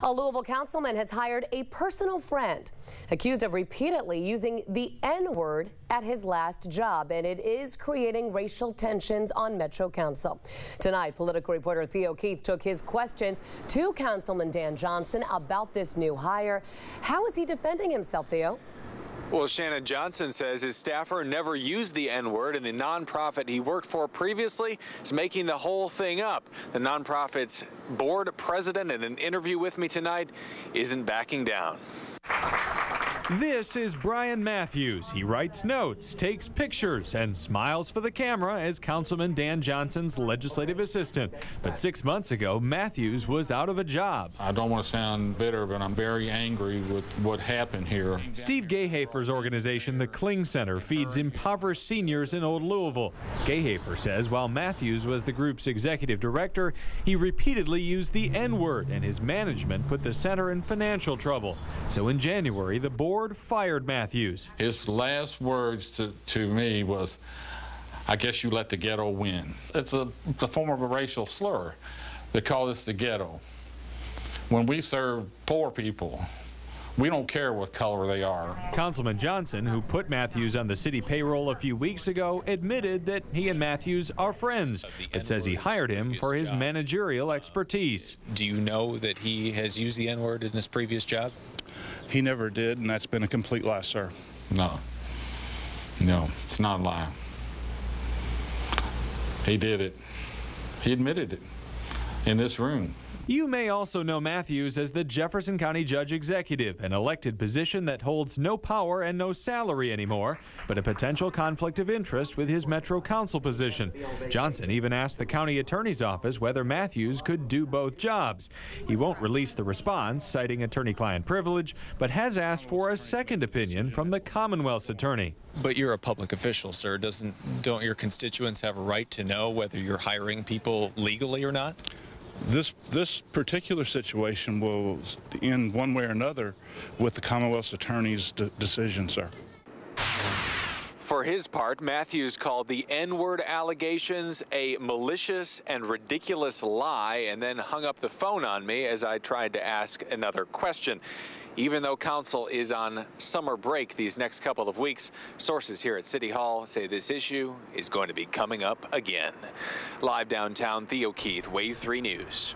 A Louisville councilman has hired a personal friend accused of repeatedly using the N-word at his last job, and it is creating racial tensions on Metro Council. Tonight, political reporter Theo Keith took his questions to Councilman Dan Johnson about this new hire. How is he defending himself, Theo? Well, Shannon Johnson says his staffer never used the N-word, and the nonprofit he worked for previously is making the whole thing up. The nonprofit's board president, in an interview with me tonight, isn't backing down. This is Brian Matthews. He writes notes, takes pictures, and smiles for the camera as Councilman Dan Johnson's legislative assistant. But 6 months ago, Matthews was out of a job. I don't want to sound bitter, but I'm very angry with what happened here. Steve Gayhafer's organization, the Kling Center, feeds impoverished seniors in Old Louisville. Gayhafer says while Matthews was the group's executive director, he repeatedly used the N-word, and his management put the center in financial trouble. So in January, the board fired Matthews. His last words to me was, "I guess you let the ghetto win." It's the form of a racial slur. They call this the ghetto. When we serve poor people, we don't care what color they are. Councilman Johnson, who put Matthews on the city payroll a few weeks ago, admitted that he and Matthews are friends, but says he hired him for his managerial expertise. Do you know that he has used the N-word in his previous job? He never did, and that's been a complete lie, sir. No, it's not a lie. He did it. He admitted it in this room. You may also know Matthews as the Jefferson County Judge Executive, an elected position that holds no power and no salary anymore, but a potential conflict of interest with his Metro Council position. Johnson even asked the county attorney's office whether Matthews could do both jobs. He won't release the response, citing attorney-client privilege, but has asked for a second opinion from the Commonwealth's attorney. But you're a public official, sir. Don't your constituents have a right to know whether you're hiring people legally or not? This particular situation will end one way or another with the Commonwealth's attorney's decision, sir. For his part, Matthews called the N-word allegations a malicious and ridiculous lie, and then hung up the phone on me as I tried to ask another question. Even though council is on summer break these next couple of weeks, sources here at City Hall say this issue is going to be coming up again. Live downtown, Theo Keith, Wave 3 News.